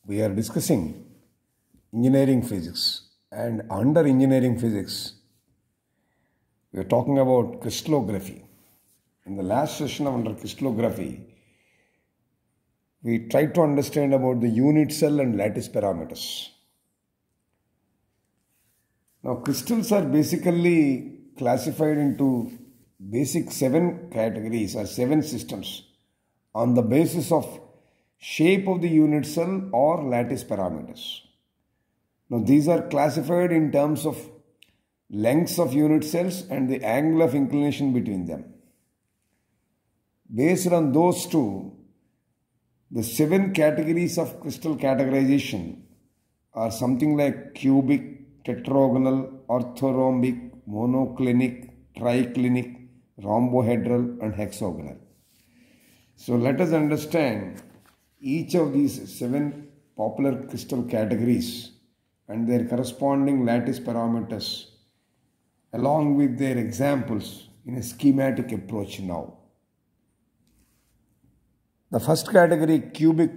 We are discussing engineering physics, and under engineering physics we are talking about crystallography. In the last session under crystallography we tried to understand about the unit cell and lattice parameters. Now crystals are basically classified into basic 7 categories or 7 systems on the basis of shape of the unit cell or lattice parameters. Now these are classified in terms of lengths of unit cells and the angle of inclination between them. Based on those two, the 7 categories of crystal categorization are something like cubic, tetragonal, orthorhombic, monoclinic, triclinic, rhombohedral and hexagonal. So let us understand each of these 7 popular crystal categories and their corresponding lattice parameters along with their examples in a schematic approach now. The first category, cubic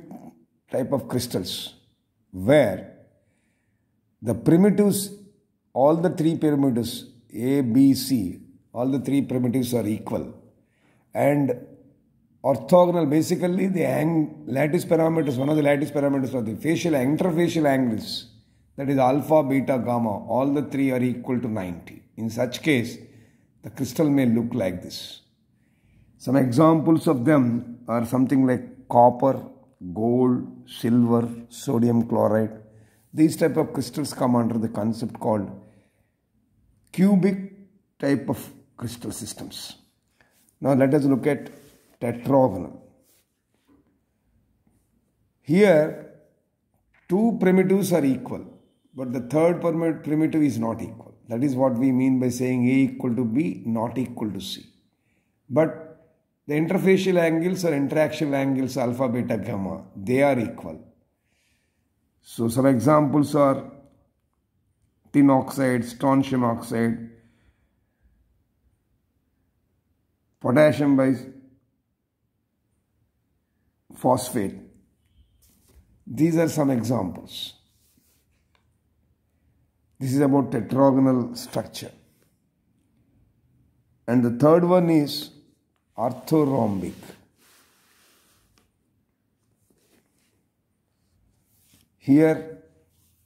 type of crystals, where the primitives, all the 3 primitives A, B, C, all the 3 primitives are equal, and orthogonal, basically the lattice parameters, one of the lattice parameters are the interfacial angles, that is alpha, beta, gamma, all the 3 are equal to 90. In such case, the crystal may look like this. Some examples of them are something like copper, gold, silver, sodium chloride. These type of crystals come under the concept called cubic type of crystal systems. Now let us look at tetragonal. Here 2 primitives are equal, but the third primitive is not equal. That is what we mean by saying A equal to B, not equal to C. But the interfacial angles or interaxial angles alpha, beta, gamma, they are equal. So some examples are tin oxide, strontium oxide, potassium biphosphate. These are some examples. This is about tetragonal structure. And the third one is orthorhombic. Here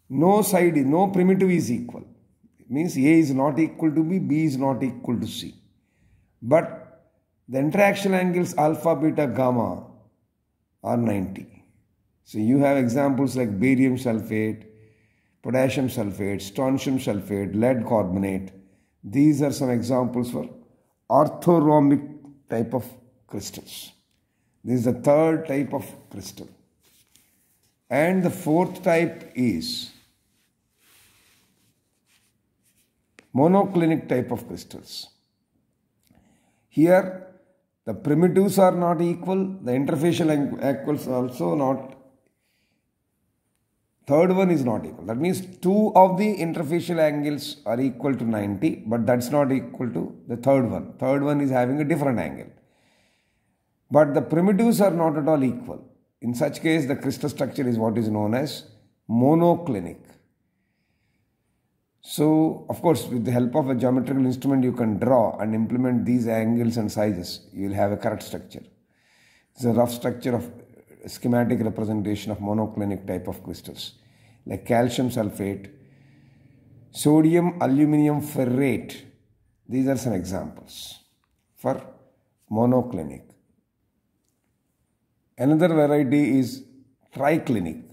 no primitive is equal. It means A is not equal to B, B is not equal to C. But the interaction angles alpha, beta, gamma are 90. So you have examples like barium sulfate, potassium sulfate, strontium sulfate, lead carbonate. These are some examples for orthorhombic type of crystals. This is the third type of crystal. And the fourth type is monoclinic type of crystals. Here the primitives are not equal, the interfacial angles also not. Third one is not equal. That means 2 of the interfacial angles are equal to 90, but that's not equal to the third one. Third one is having a different angle. But the primitives are not at all equal. In such case, the crystal structure is what is known as monoclinic. So, of course, with the help of a geometrical instrument, you can draw and implement these angles and sizes. You will have a correct structure. It's a rough structure of schematic representation of monoclinic type of crystals like calcium sulfate, sodium aluminum ferrate. These are some examples for monoclinic. Another variety is triclinic,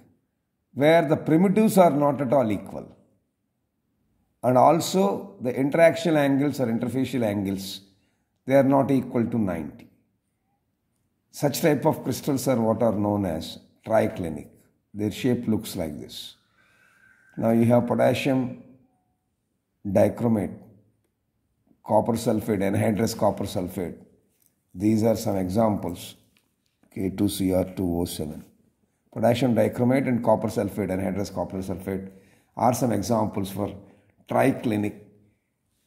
where the primitives are not at all equal, and also the interaxial angles or interfacial angles, they are not equal to 90. Such type of crystals are what are known as triclinic. Their shape looks like this. Now you have potassium dichromate, copper sulfate, anhydrous copper sulfate. These are some examples. K2Cr2O7. Potassium dichromate and copper sulfate, anhydrous copper sulfate are some examples for triclinic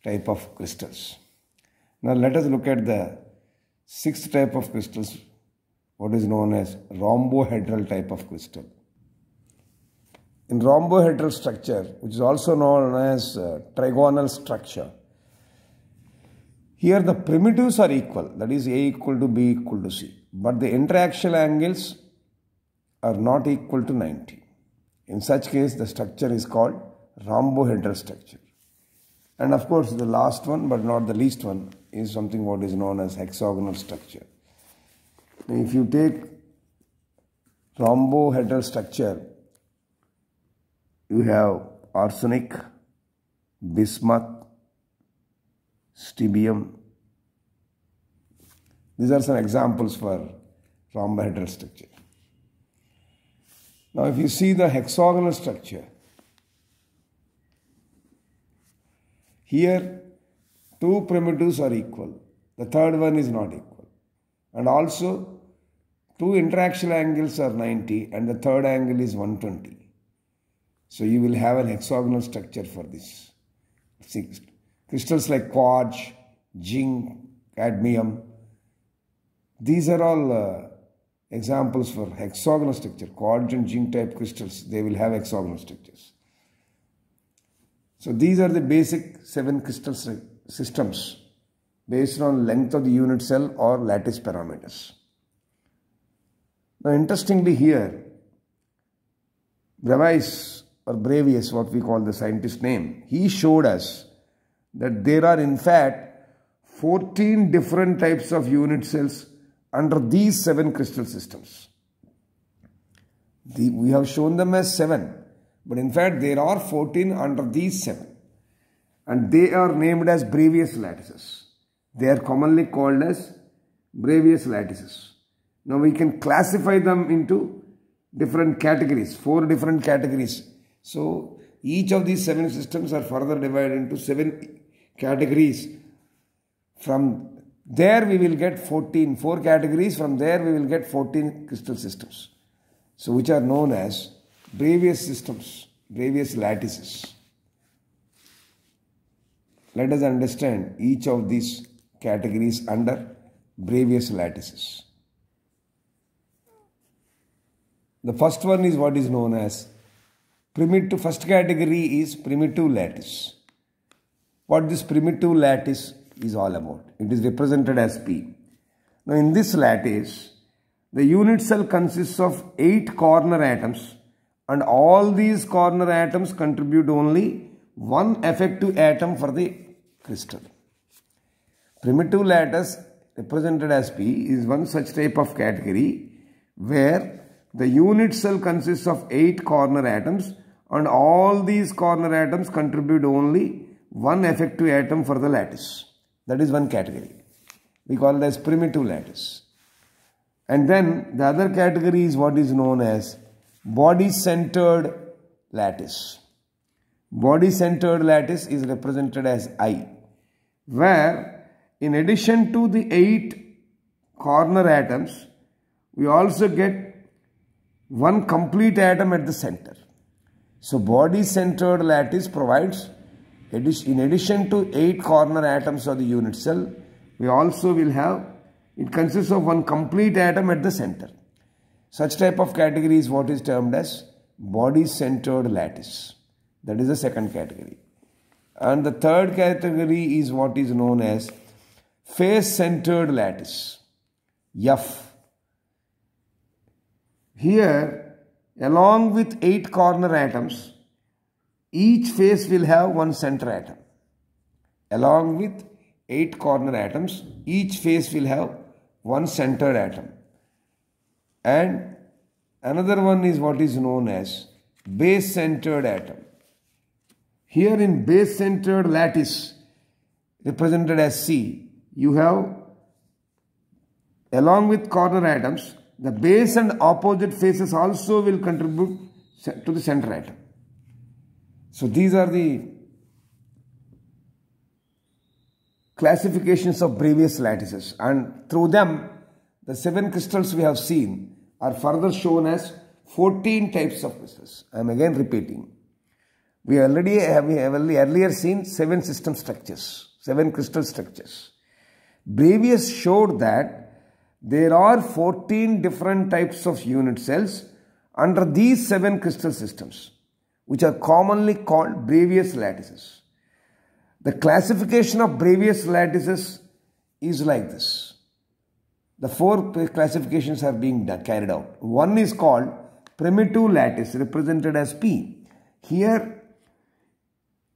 type of crystals. Now let us look at the 6th type of crystals, what is known as rhombohedral type of crystal. in rhombohedral structure, which is also known as trigonal structure, here the primitives are equal, that is A equal to B equal to C, but the interaxial angles are not equal to 90. In such case, the structure is called rhombohedral structure. And of course, the last one, but not the least one, is something what is known as hexagonal structure. Now, if you take rhombohedral structure, you have arsenic, bismuth, stibbium. These are some examples for rhombohedral structure. Now, if you see the hexagonal structure, here two primitives are equal, the third one is not equal, and also two interaxial angles are 90 and the third angle is 120. So you will have an hexagonal structure for this. Crystals like quartz, zinc, cadmium, these are all examples for hexagonal structure. Quartz and zinc type crystals, they will have hexagonal structures. So these are the basic 7 crystal systems based on length of the unit cell or lattice parameters. Now interestingly here, Bravais, what we call the scientist name, he showed us that there are in fact 14 different types of unit cells under these 7 crystal systems. We have shown them as 7, but in fact there are 14 under these 7, and they are named as Bravais lattices. They are commonly called as Bravais lattices. Now we can classify them into different categories, 4 different categories. So each of these 7 systems are further divided into 7 categories. From there we will get 4 categories. From there we will get 14 crystal systems. So which are known as Bravais systems, Bravais lattices. Let us understand each of these categories under Bravais lattices. The first one is what is known as primitive. First category is primitive lattice. What this primitive lattice is all about? It is represented as P. Now in this lattice, the unit cell consists of 8 corner atoms, and all these corner atoms contribute only one effective atom for the crystal. Primitive lattice represented as P is one such type of category where the unit cell consists of 8 corner atoms, and all these corner atoms contribute only one effective atom for the lattice. That is one category. We call it as primitive lattice. And then the other category is what is known as body-centered lattice. Body-centered lattice is represented as I, where in addition to the 8 corner atoms, we also get one complete atom at the center. So body-centered lattice provides, in addition to 8 corner atoms of the unit cell, we also will have, it consists of one complete atom at the center. Such type of category is what is termed as body-centered lattice. That is the second category. And the third category is what is known as face-centered lattice, F. Here, along with 8 corner atoms, each face will have one center atom. Along with 8 corner atoms, each face will have one centered atom. And another one is what is known as base-centered atom. Here in base-centered lattice, represented as C, you have, along with corner atoms, the base and opposite faces also will contribute to the center atom. So these are the classifications of Bravais lattices, and through them the 7 crystals we have seen are further shown as 14 types of crystals. I am again repeating. We have earlier seen 7 system structures, 7 crystal structures. Bravais showed that there are 14 different types of unit cells under these 7 crystal systems. which are commonly called Bravais lattices. The classification of Bravais lattices is like this. The four classifications are being carried out. One is called primitive lattice, represented as P. Here,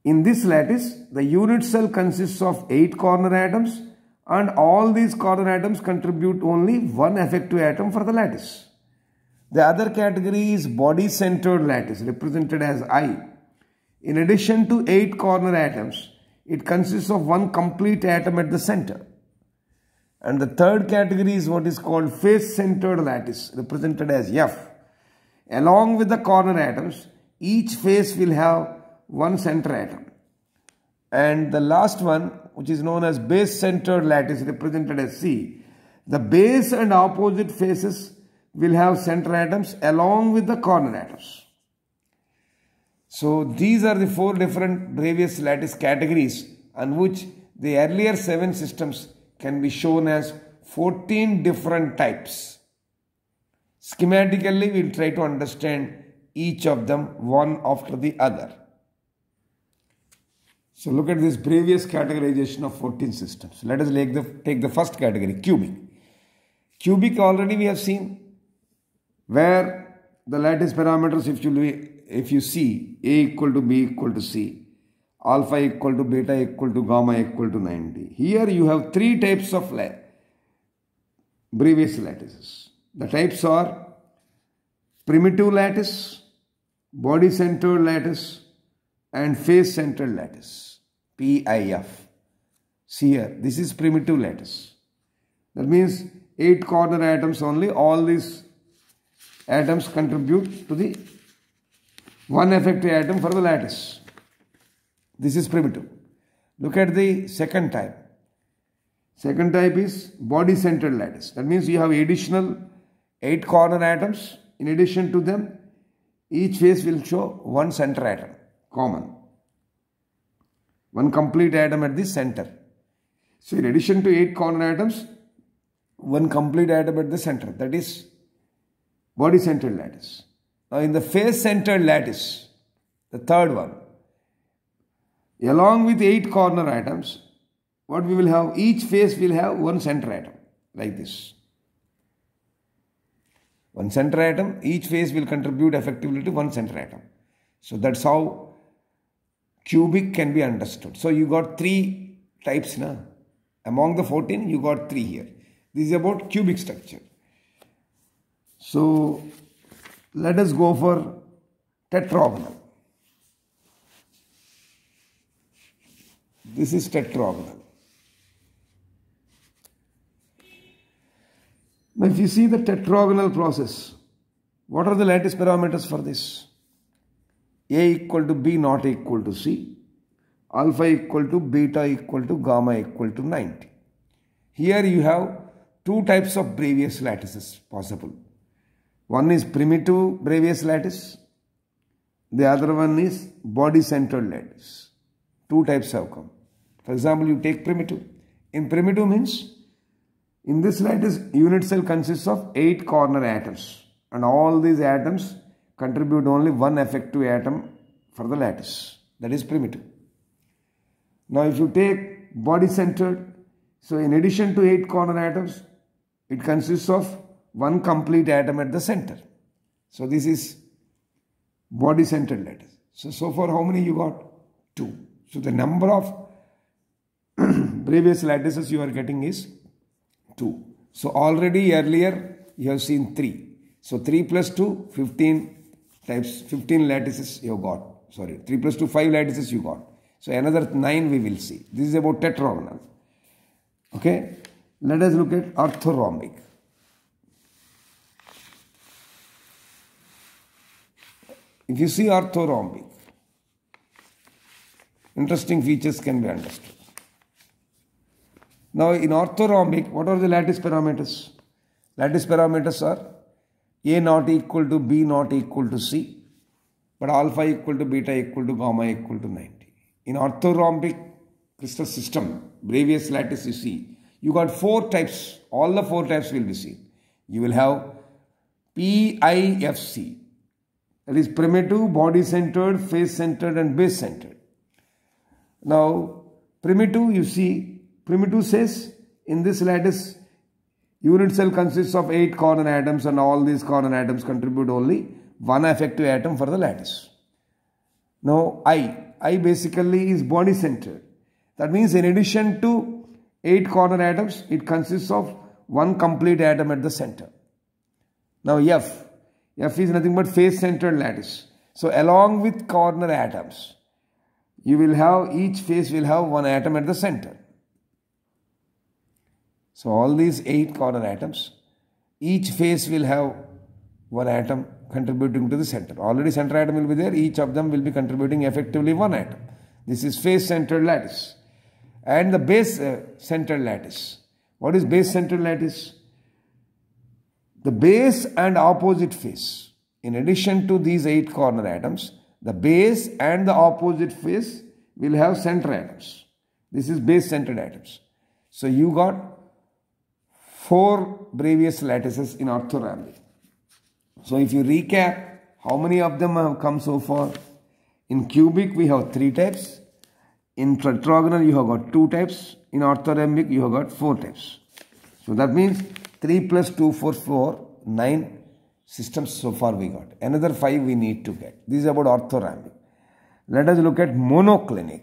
in this lattice, the unit cell consists of 8 corner atoms, and all these corner atoms contribute only one effective atom for the lattice. The other category is body-centered lattice, represented as I. In addition to 8 corner atoms, it consists of one complete atom at the center. And the third category is what is called face-centered lattice, represented as F. Along with the corner atoms, each face will have one center atom. And the last one, which is known as base-centered lattice, represented as C. The base and opposite faces will have center atoms along with the corner atoms. So these are the 4 different Bravais lattice categories on which the earlier 7 systems can be shown as 14 different types. Schematically, we will try to understand each of them one after the other. So look at this Bravais categorization of 14 systems. Let us take the first category, cubic. Cubic already we have seen, where the lattice parameters, if you see A equal to B equal to C, alpha equal to beta equal to gamma equal to 90. Here you have 3 types of Bravais lattices. The types are primitive lattice, body-centered lattice, and face-centered lattice, PIF. See here, this is primitive lattice. That means 8 corner atoms only, all these atoms contribute to the one effective atom for the lattice. This is primitive. Look at the second type. Second type is body-centered lattice. That means you have additional 8 corner atoms. In addition to them, each face will show one center atom, common. One complete atom at the center. So in addition to 8 corner atoms, one complete atom at the center. That is body-centered lattice. Now in the face-centered lattice, the third one, along with 8 corner atoms, what we will have, each face will have one center atom, like this. One center atom, each face will contribute effectively to one center atom. So that's how cubic can be understood. So you got 3 types now. Among the 14, you got 3 here. This is about cubic structure. So let us go for tetragonal. This is tetragonal. Now if you see the tetragonal process, what are the lattice parameters for this? A equal to B not equal to C, alpha equal to beta equal to gamma equal to 90. Here you have 2 types of Bravais lattices possible. One is primitive Bravais lattice, the other one is body-centered lattice. 2 types have come. For example, you take primitive. In primitive means, in this lattice, unit cell consists of 8 corner atoms, and all these atoms contribute only one effective atom for the lattice. That is primitive. Now if you take body-centered, so in addition to 8 corner atoms, it consists of one complete atom at the center. So this is body-centered lattice. So far how many you got? 2. So the number of Bravais lattices you are getting is 2. So already earlier you have seen 3. So 3 plus 2, 15 types, 15 lattices you got. Sorry, 3 plus 2, 5 lattices you got. So another 9 we will see. This is about tetragonal. Okay. Let us look at orthorhombic. If you see orthorhombic, interesting features can be understood. Now in orthorhombic, what are the lattice parameters? Lattice parameters are A not equal to B not equal to C, but alpha equal to beta equal to gamma equal to 90. In orthorhombic crystal system, Bravais lattice you see, you got 4 types. All the 4 types will be seen. You will have PIFC, That is primitive, body-centered, face-centered and base-centered. Now, primitive, you see, primitive says in this lattice, unit cell consists of 8 corner atoms and all these corner atoms contribute only one effective atom for the lattice. Now, I basically is body-centered. That means in addition to 8 corner atoms, it consists of one complete atom at the center. Now, F is nothing but face-centered lattice. So, along with corner atoms, you will have, each face will have one atom at the center. So, all these 8 corner atoms, each face will have one atom contributing to the center. Already center atom will be there, each of them will be contributing effectively one atom. This is face-centered lattice. And the base-centered lattice. What is base-centered lattice? The base and opposite face. In addition to these 8 corner atoms, the base and the opposite face will have center atoms. This is base-centered atoms. So you got 4 Bravais lattices in orthorhombic. So if you recap, how many of them have come so far? In cubic, we have 3 types. In tetragonal, you have got 2 types. In orthorhombic, you have got 4 types. So that means 3 plus 2, 4, 9 systems so far we got. Another 5 we need to get. This is about orthorhombic. Let us look at monoclinic.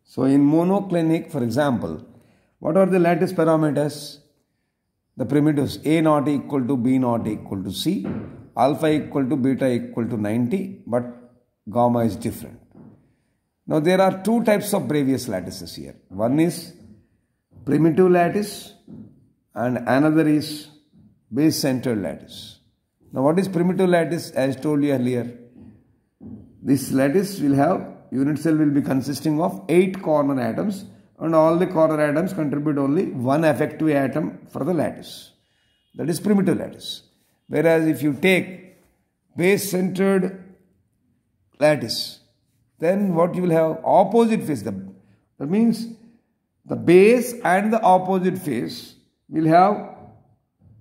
So in monoclinic, for example, what are the lattice parameters? The primitives A not equal to B not equal to C, alpha equal to beta equal to 90, but gamma is different. Now there are 2 types of Bravais lattices here. One is primitive lattice and another is base-centered lattice. Now what is primitive lattice? As told you earlier, this lattice will have, unit cell will be consisting of 8 corner atoms and all the corner atoms contribute only one effective atom for the lattice. That is primitive lattice. Whereas if you take base-centered lattice, then what you will have? Opposite face. That means the base and the opposite face will have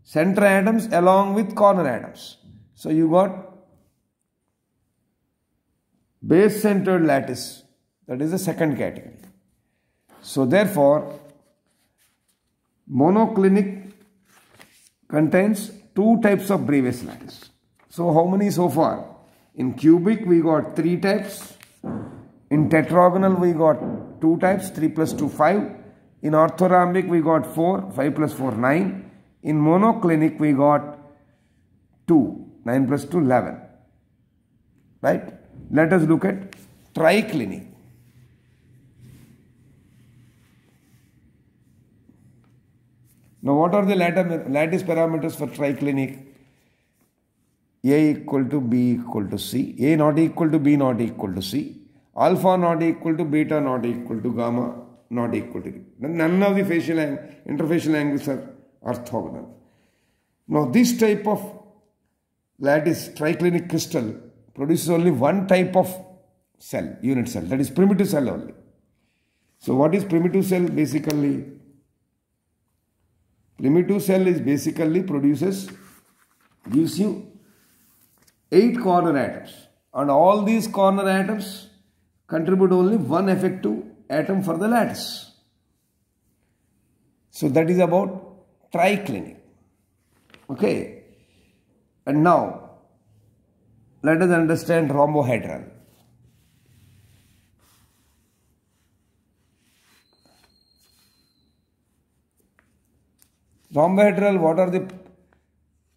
center atoms along with corner atoms. So you got base-centered lattice. That is the second category. So therefore, monoclinic contains 2 types of Bravais lattice. So how many so far? In cubic we got 3 types. In tetragonal we got 2 types, 3 plus 2, 5. In orthorhombic we got 4, 5 plus 4, 9. In monoclinic we got 2, 9 plus 2, 11. Right? Let us look at triclinic. Now what are the lattice parameters for triclinic? A equal to B equal to C, A not equal to B not equal to C, alpha not equal to beta not equal to gamma not equal to D. None of the interfacial angles are orthogonal. Now this type of lattice triclinic crystal produces only one type of cell, unit cell, that is primitive cell only. So what is primitive cell? Basically, primitive cell is basically gives you 8 corner atoms and all these corner atoms contribute only one effective atom for the lattice. So that is about triclinic. Okay. And now let us understand rhombohedral. Rhombohedral, what are the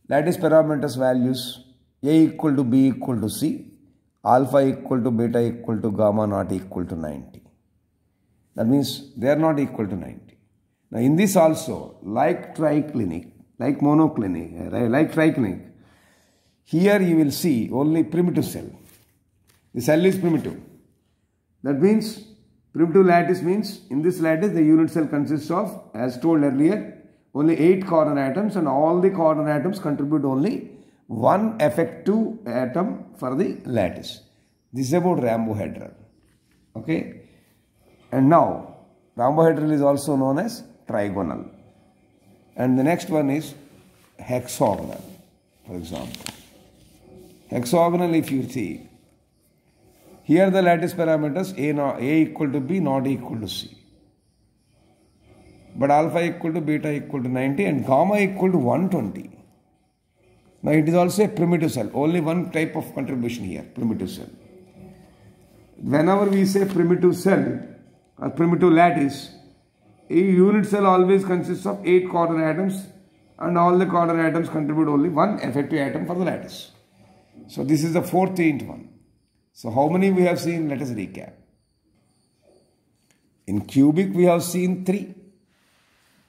lattice parameters values? A equal to B equal to C, alpha equal to beta equal to gamma not equal to 90. That means they are not equal to 90. Now in this also, like triclinic, like monoclinic, like triclinic, here you will see only primitive cell. The cell is primitive. That means primitive lattice means in this lattice the unit cell consists of, as told earlier, only 8 corner atoms and all the corner atoms contribute only one effective atom for the lattice. This is about rhombohedral. Okay. And now rhombohedral is also known as trigonal. And the next one is hexagonal, for example. Hexagonal, if you see, here the lattice parameters A equal to B, not equal to C. But alpha equal to beta equal to 90 and gamma equal to 120. Now it is also a primitive cell. Only one type of contribution here, primitive cell. Whenever we say primitive cell or primitive lattice, a unit cell always consists of 8 carbon atoms and all the carbon atoms contribute only one effective atom for the lattice. So this is the 14th one. So how many we have seen? Let us recap. In cubic we have seen 3.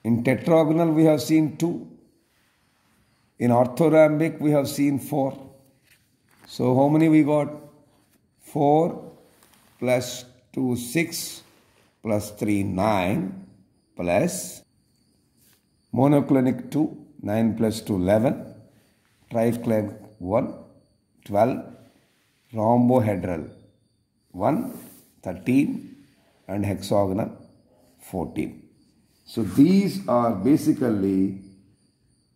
In tetragonal we have seen 2. In orthorhombic we have seen 4. So how many we got? 4 plus 2 6 plus 3 9 plus monoclinic 2 9 plus 2 11 triclinic 1 12 rhombohedral 1 13 and hexagonal 14. So these are basically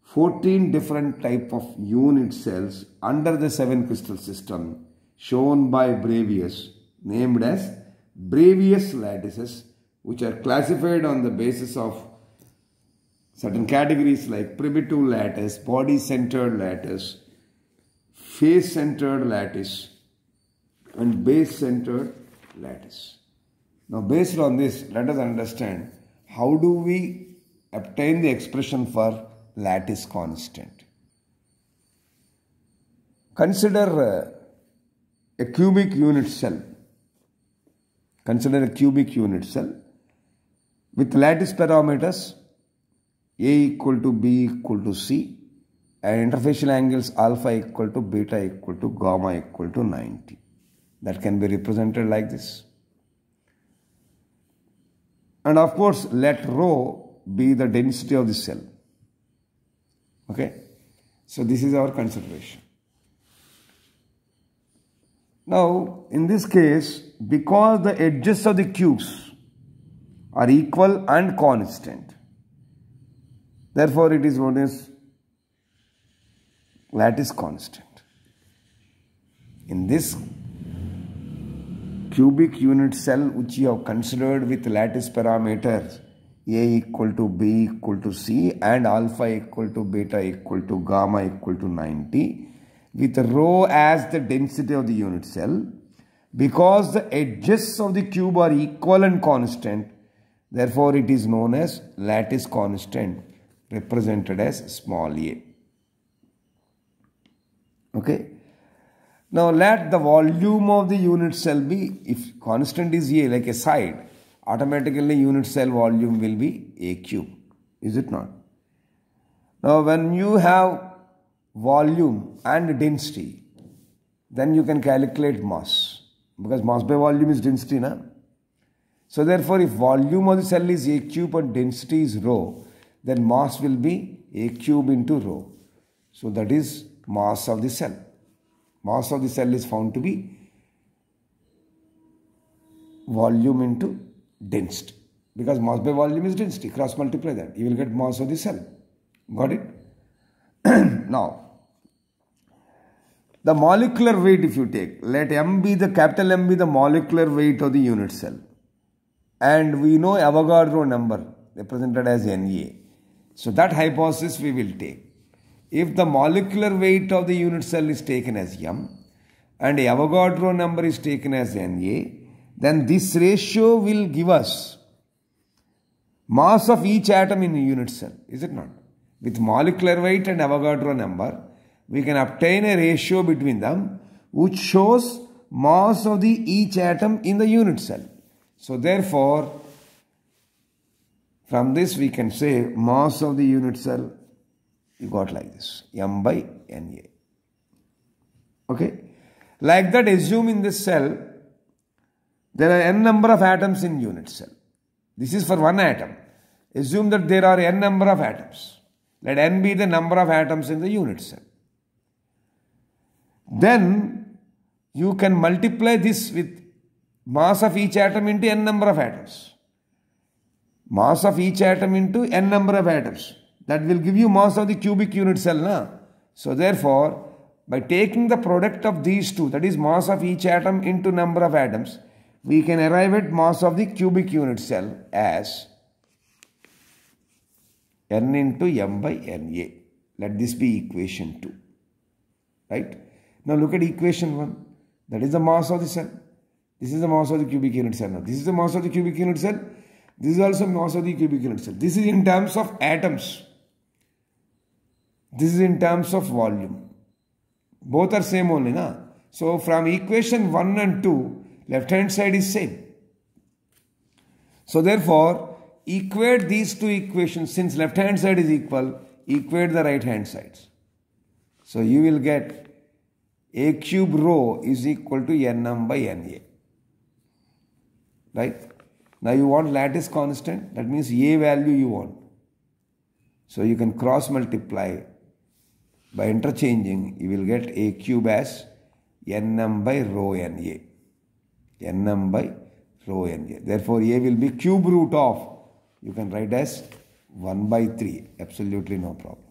14 different type of unit cells under the 7 crystal system shown by Bravais, named as Bravais lattices, which are classified on the basis of certain categories like primitive lattice, body-centered lattice, face-centered lattice and base-centered lattice. Now based on this, let us understand how do we obtain the expression for lattice constant. Consider a cubic unit cell. Consider a cubic unit cell with lattice parameters A equal to B equal to C and interfacial angles alpha equal to beta equal to gamma equal to 90. That can be represented like this. And of course, let rho be the density of the cell. Okay. So this is our consideration. Now, in this case, because the edges of the cubes are equal and constant, therefore it is known as lattice constant. In this cubic unit cell which you have considered with lattice parameters A equal to B equal to C and alpha equal to beta equal to gamma equal to 90, with rho as the density of the unit cell, because the edges of the cube are equal and constant, therefore it is known as lattice constant, represented as small a. Okay. Now let the volume of the unit cell be, if constant is a like a side, automatically unit cell volume will be a cube. Is it not? Now when you have volume and density, then you can calculate mass, because mass by volume is density, na? So therefore if volume of the cell is a cube and density is rho, then mass will be a cube into rho. So that is mass of the cell. Mass of the cell is found to be volume into density, because mass by volume is density. Cross multiply that, you will get mass of the cell. Got it? Now, the molecular weight, if you take, let M be the capital M be the molecular weight of the unit cell, and we know Avogadro number represented as Na. So that hypothesis we will take. If the molecular weight of the unit cell is taken as M and Avogadro number is taken as Na, then this ratio will give us mass of each atom in a unit cell. Is it not? With molecular weight and Avogadro number, we can obtain a ratio between them which shows mass of the each atom in the unit cell. So therefore, from this we can say mass of the unit cell you got like this, M by Na. Okay. Like that, assume in this cell there are n number of atoms in unit cell. This is for one atom. Assume that there are n number of atoms. Let n be the number of atoms in the unit cell. Then you can multiply this with mass of each atom into n number of atoms. Mass of each atom into n number of atoms. That will give you mass of the cubic unit cell. Na? So therefore, by taking the product of these two, that is mass of each atom into number of atoms, we can arrive at mass of the cubic unit cell as N into M by Na. Let this be equation 2. Right? Now look at equation 1. That is the mass of the cell. This is the mass of the cubic unit cell. Now this is the mass of the cubic unit cell. This is also mass of the cubic unit cell. This is in terms of atoms. This is in terms of volume. Both are same only, na? So from equation 1 and 2, left hand side is same. So therefore, equate these two equations. Since left hand side is equal, equate the right hand sides. So you will get A cube rho is equal to Nm by Na. Right? Now you want lattice constant. That means A value you want. So you can cross multiply. By interchanging, you will get A cube as Nm by rho Na. Nm by rho Na. Therefore, A will be cube root of, you can write as 1 by 3. Absolutely no problem.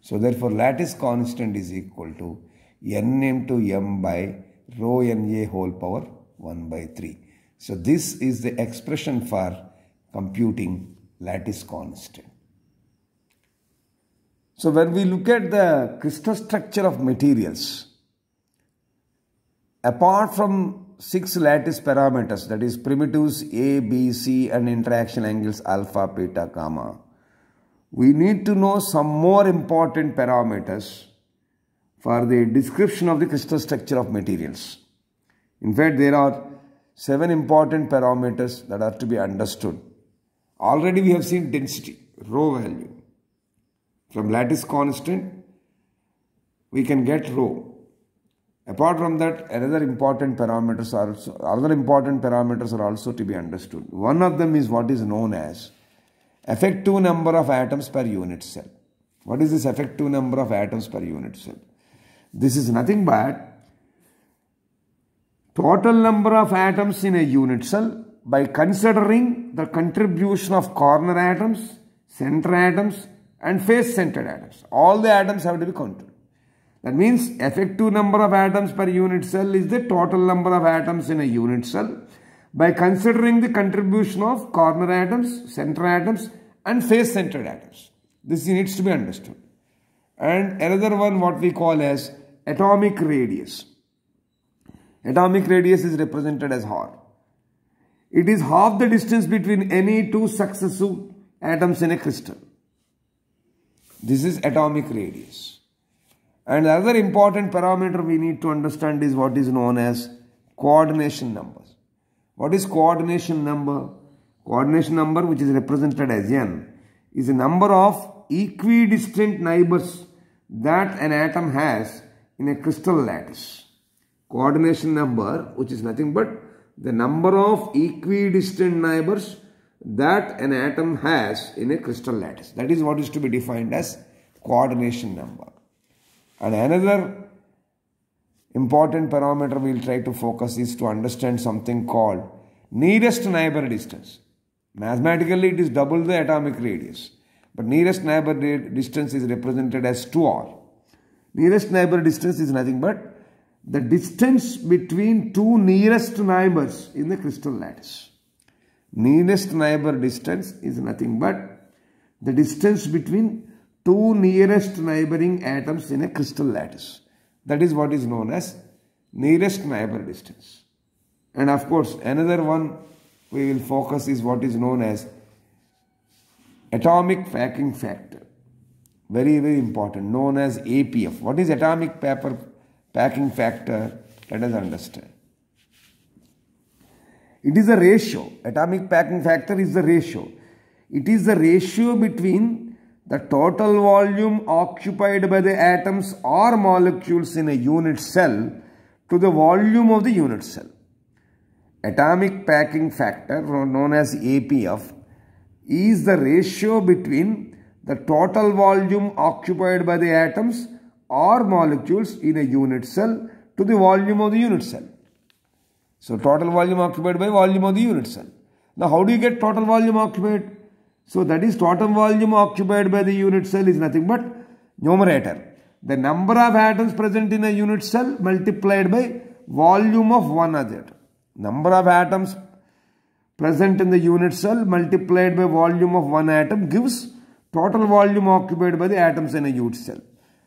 So, therefore, lattice constant is equal to N into M by rho Na whole power 1 by 3. So, this is the expression for computing lattice constant. So when we look at the crystal structure of materials, apart from 6 lattice parameters, that is primitives A, B, C and interaction angles alpha, beta, gamma, we need to know some more important parameters for the description of the crystal structure of materials. In fact, there are 7 important parameters that are to be understood. Already we have seen density, rho value. From lattice constant, we can get rho. Apart from that, other important parameters are also to be understood. One of them is what is known as effective number of atoms per unit cell. What is this effective number of atoms per unit cell? This is nothing but total number of atoms in a unit cell by considering the contribution of corner atoms, center atoms, and face-centered atoms. All the atoms have to be counted. That means effective number of atoms per unit cell is the total number of atoms in a unit cell by considering the contribution of corner atoms, center atoms and face-centered atoms. This needs to be understood. And another one what we call as atomic radius. Atomic radius is represented as R. It is half the distance between any two successive atoms in a crystal. This is atomic radius. And the other important parameter we need to understand is what is known as coordination numbers. What is coordination number? Coordination number, which is represented as N, is a number of equidistant neighbors that an atom has in a crystal lattice. Coordination number, which is nothing but the number of equidistant neighbors that an atom has in a crystal lattice. That is what is to be defined as coordination number. And another important parameter we will try to focus is to understand something called nearest neighbor distance. Mathematically, it is double the atomic radius. But nearest neighbor distance is represented as 2r. Nearest neighbor distance is nothing but the distance between two nearest neighbors in the crystal lattice. Nearest neighbor distance is nothing but the distance between two nearest neighboring atoms in a crystal lattice. That is what is known as nearest neighbor distance. And of course, another one we will focus is what is known as atomic packing factor. Very, very important, known as APF. What is atomic packing factor? Let us understand. It is a ratio. Atomic packing factor is the ratio. It is the ratio between the total volume occupied by the atoms or molecules in a unit cell to the volume of the unit cell. Atomic packing factor, known as APF, is the ratio between the total volume occupied by the atoms or molecules in a unit cell to the volume of the unit cell. So, total volume occupied by volume of the unit cell. Now, how do you get total volume occupied? So, that is total volume occupied by the unit cell is nothing but numerator. The number of atoms present in a unit cell multiplied by volume of one other atom. Number of atoms present in the unit cell multiplied by volume of one atom gives total volume occupied by the atoms in a unit cell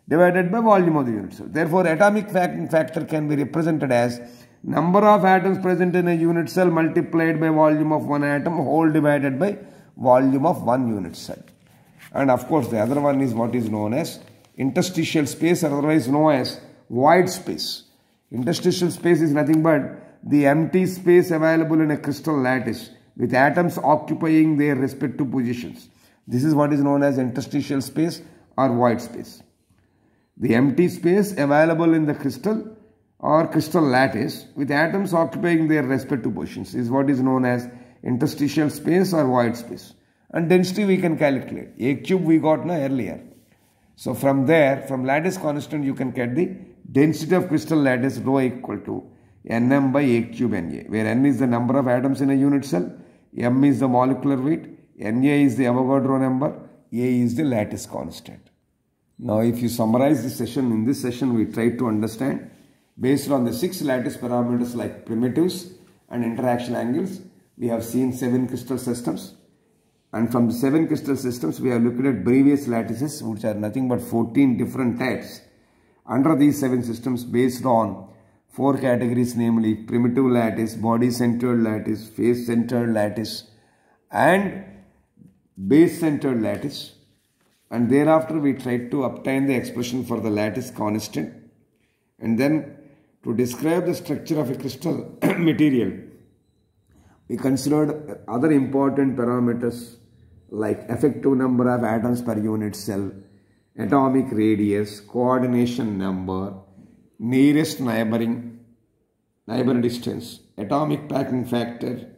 divided by volume of the unit cell. Therefore, atomic factor can be represented as number of atoms present in a unit cell multiplied by volume of one atom whole divided by volume of one unit cell. And of course, the other one is what is known as interstitial space, or otherwise known as void space. Interstitial space is nothing but the empty space available in a crystal lattice with atoms occupying their respective positions. This is what is known as interstitial space or void space. The empty space available in the crystal or crystal lattice with atoms occupying their respective positions is what is known as interstitial space or void space. And density we can calculate. A cube we got earlier. So from there, from lattice constant, you can get the density of crystal lattice rho equal to Nm by A cube Na, where N is the number of atoms in a unit cell, M is the molecular weight, Na is the Avogadro number, A is the lattice constant. Now, if you summarize the session, in this session we tried to understand based on the 6 lattice parameters like primitives and interaction angles, we have seen 7 crystal systems. And from the 7 crystal systems, we have looked at previous lattices, which are nothing but 14 different types. Under these 7 systems, based on 4 categories, namely primitive lattice, body-centered lattice, face-centered lattice, and base-centered lattice. And thereafter, we tried to obtain the expression for the lattice constant. And then, to describe the structure of a crystal material, we considered other important parameters like effective number of atoms per unit cell, atomic radius, coordination number, nearest neighbor distance, atomic packing factor,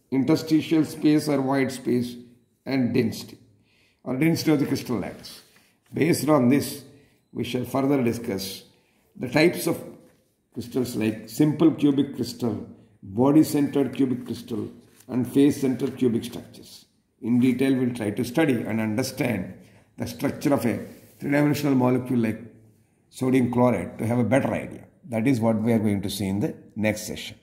interstitial space or void space, and density of the crystal lattice. Based on this, we shall further discuss the types of crystals like simple cubic crystal, body-centered cubic crystal, and face-centered cubic structures. In detail, we will try to study and understand the structure of a three-dimensional molecule like sodium chloride to have a better idea. That is what we are going to see in the next session.